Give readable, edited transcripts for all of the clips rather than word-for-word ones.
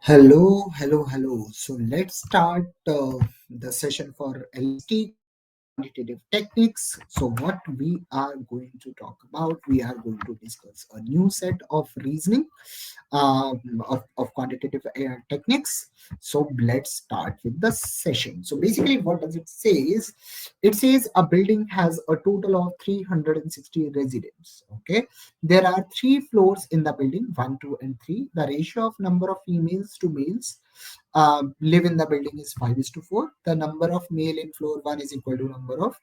Hello. So let's start the session for LST Quantitative Techniques. So what we are going to talk about, we are going to discuss a new set of reasoning of quantitative techniques. So let's start with the session. So basically what does it say is, it says a building has a total of 360 residents. Okay, there are three floors in the building, 1, 2 and 3. The ratio of number of females to males live in the building is 5 is to 4. The number of male in floor 1 is equal to number of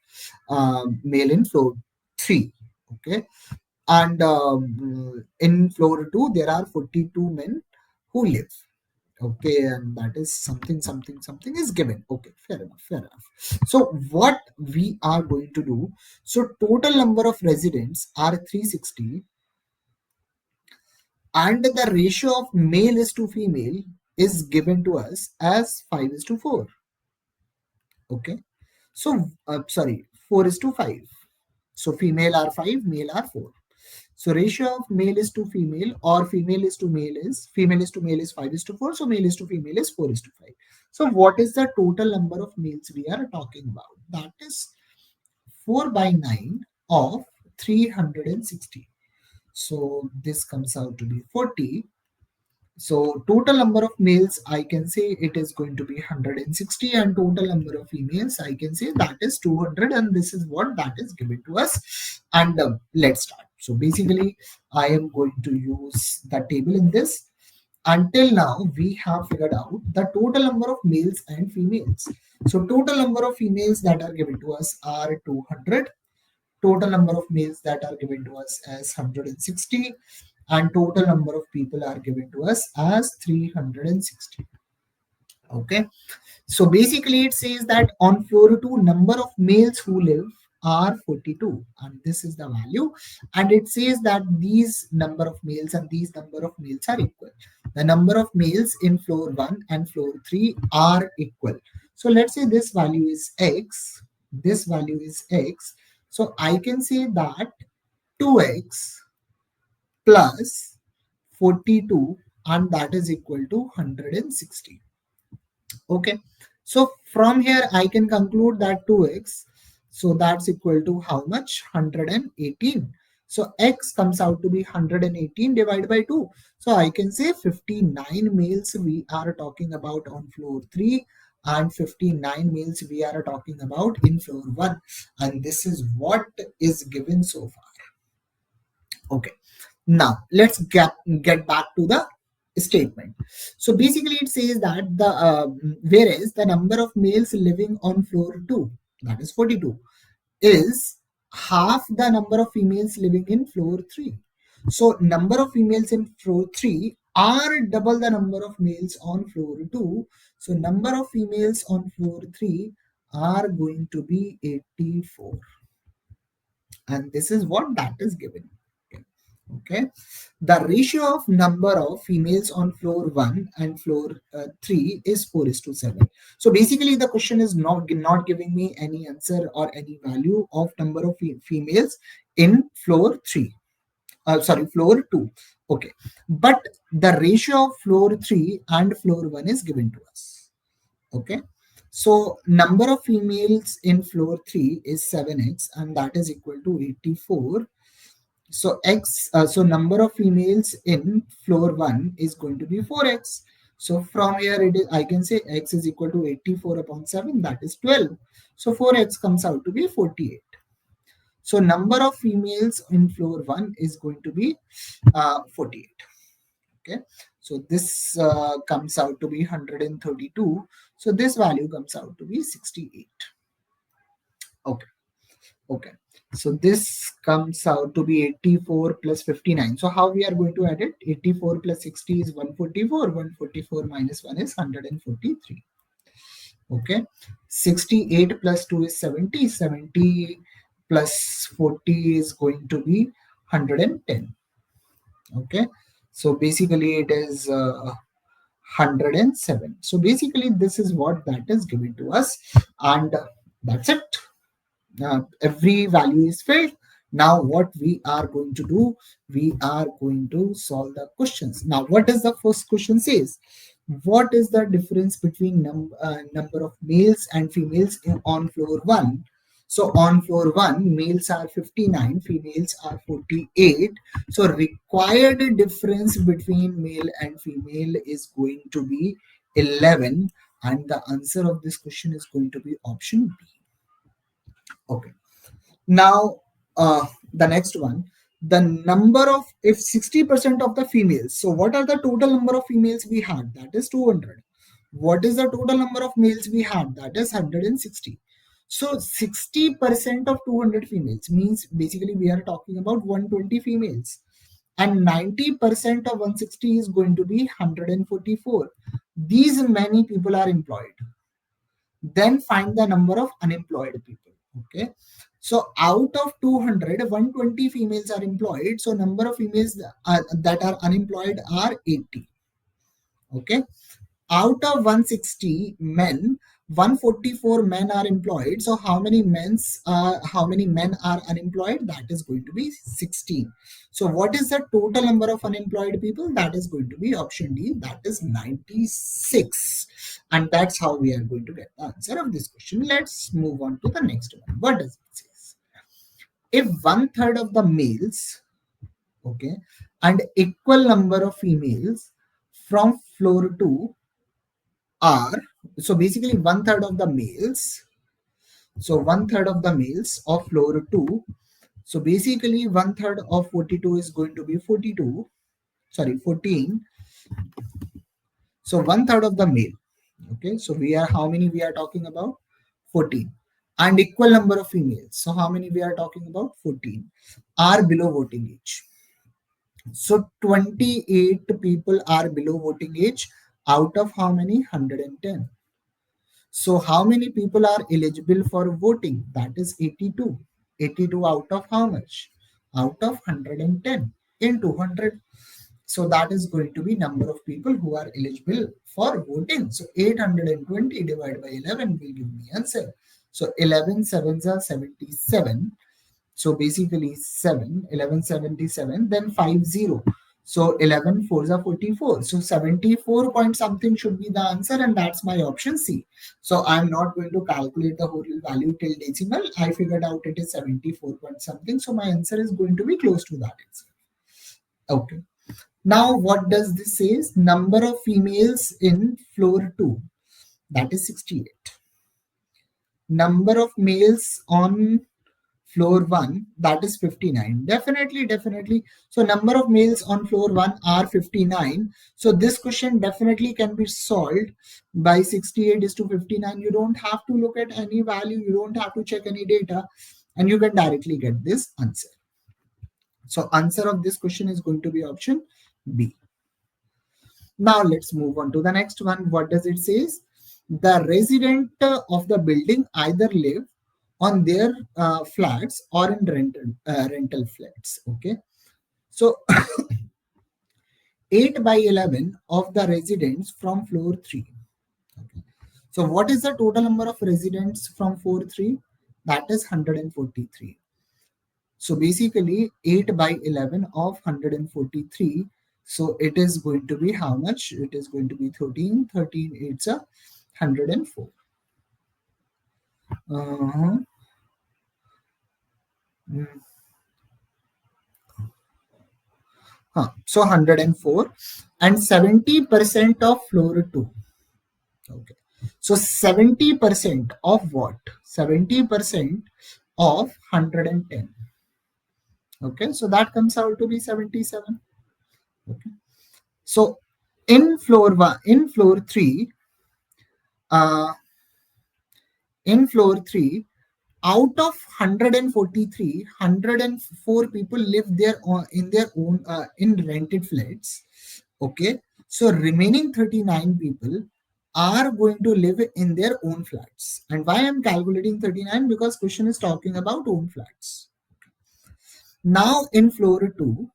male in floor 3. Okay, and in floor 2 there are 42 men who live. Okay, and that is something is given. Okay, fair enough. So what we are going to do, so total number of residents are 360, and the ratio of male is to female is given to us as 5 is to 4. Okay, so sorry, 4 is to 5. So female are 5, male are 4. So ratio of male is to female or female is to male is, female is to male is 5 is to 4. So male is to female is 4 is to 5. So what is the total number of males we are talking about? That is 4 by 9 of 360. So this comes out to be 40. So total number of males, I can say it is going to be 160, and total number of females, I can say that is 200, and this is what that is given to us. And let's start. So basically, I am going to use the table in this. Until now, we have figured out the total number of males and females. So total number of females that are given to us are 200. Total number of males that are given to us as 160, and total number of people are given to us as 360. Okay, so basically it says that on floor 2 number of males who live are 42, and this is the value. And it says that these number of males and these number of males are equal. The number of males in floor 1 and floor 3 are equal. So let's say this value is x, this value is x. So I can say that 2x plus 42, and that is equal to 160. Okay, so from here I can conclude that 2x, so that's equal to how much? 118. So x comes out to be 118 divided by 2. So I can say 59 males we are talking about on floor 3, and 59 males we are talking about in floor 1, and this is what is given so far. Okay, now let's get back to the statement. So basically it says that the whereas the number of males living on floor 2, that is 42, is half the number of females living in floor 3. So number of females in floor 3 are double the number of males on floor 2. So number of females on floor 3 are going to be 84, and this is what that is given. Okay, the ratio of number of females on floor 1 and floor 3 is 4 is to 7. So basically the question is not giving me any answer or any value of number of females in floor 3, floor 2. Okay, but the ratio of floor 3 and floor 1 is given to us. Okay, so number of females in floor 3 is 7x, and that is equal to 84. So so number of females in floor 1 is going to be 4x. So from here it is, I can say x is equal to 84 upon 7, that is 12. So 4x comes out to be 48. So number of females in floor 1 is going to be 48. Okay, so this comes out to be 132. So this value comes out to be 68. Okay, so this comes out to be 84 plus 59. So how we are going to add it? 84 plus 60 is 144. 144 minus 1 is 143. Okay, 68 plus 2 is 70. 70 plus 40 is going to be 110. Okay, so basically it is 107. So basically this is what that is given to us, and that's it. Every value is filled. Now what we are going to do, we are going to solve the questions. Now what does the first question says? what is the difference between number of males and females on floor 1? So on floor 1, males are 59, females are 48. So required difference between male and female is going to be 11, and the answer of this question is going to be option B. Okay. Now, the next one, the number of, if 60% of the females, so what are the total number of females we had? That is 200. What is the total number of males we had? That is 160. So 60% of 200 females means basically we are talking about 120 females. And 90% of 160 is going to be 144. These many people are employed. Then find the number of unemployed people. Okay, so out of 200, 120 females are employed, so number of females that are unemployed are 80. Okay, out of 160 men, 144 men are employed, so how many men are unemployed? That is going to be 16. So what is the total number of unemployed people? That is going to be option D, that is 96. And that's how we are going to get the answer of this question. Let's move on to the next one. What does it say? If 1/3 of the males, okay, and equal number of females from floor 2 are, so basically 1/3 of the males, so 1/3 of the males of floor 2, so basically 1/3 of 42 is going to be 42, sorry, 14. So 1/3 of the male, okay, so we are, how many we are talking about? 14. And equal number of females, so how many we are talking about? 14, are below voting age. So 28 people are below voting age out of how many? 110. So how many people are eligible for voting? That is 82. 82 out of how much? Out of 110 in 200. So that is going to be number of people who are eligible for voting. So 820 divided by 11 will give me answer. So 11 sevens are 77. So basically 7, 1177, then 50. So 11 fours are 44. So 74 point something should be the answer, and that's my option C. So I'm not going to calculate the whole value till decimal. I figured out it is 74 point something. So my answer is going to be close to that answer. Okay. Now what does this say? Number of females in floor 2, that is 68. Number of males on floor 1, that is 59. Definitely. So number of males on floor 1 are 59. So this question definitely can be solved by 68 is to 59. You don't have to look at any value, you don't have to check any data, and you can directly get this answer. So answer of this question is going to be option B. Now let's move on to the next one. What does it say? The resident of the building either live on their flats or in rental flats. Okay, so 8 by 11 of the residents from floor 3. Okay, so what is the total number of residents from floor 3? That is 143. So basically 8 by 11 of 143. So it is going to be how much? It is going to be 13. 13, it's a 104. So 104 and 70% of floor 2. Okay. So 70% of what? 70% of 110. Okay. So that comes out to be 77. Okay. So in floor 1, in floor 3, out of 143, 104 people live there in their own in rented flats. Okay, so remaining 39 people are going to live in their own flats. And why I'm calculating 39? Because question is talking about own flats. Now in floor 2,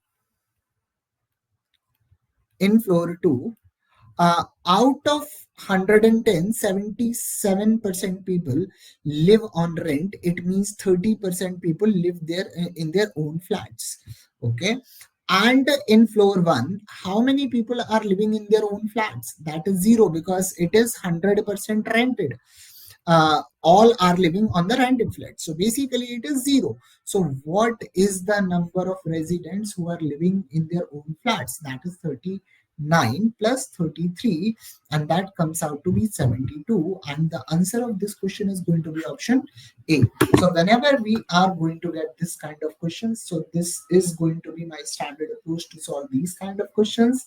out of 110, 77% people live on rent. It means 30% people live there in their own flats. Okay, And in floor 1, how many people are living in their own flats? That is 0 because it is 100% rented. All are living on the rented flat. So basically it is 0. So what is the number of residents who are living in their own flats? That is 39 plus 33, and that comes out to be 72. And the answer of this question is going to be option A. So whenever we are going to get this kind of questions, so this is going to be my standard approach to solve these kind of questions.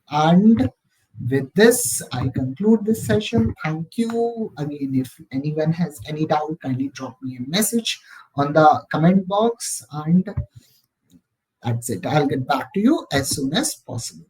And with this, I conclude this session. Thank you again. If anyone has any doubt, kindly drop me a message on the comment box. And that's it. I'll get back to you as soon as possible.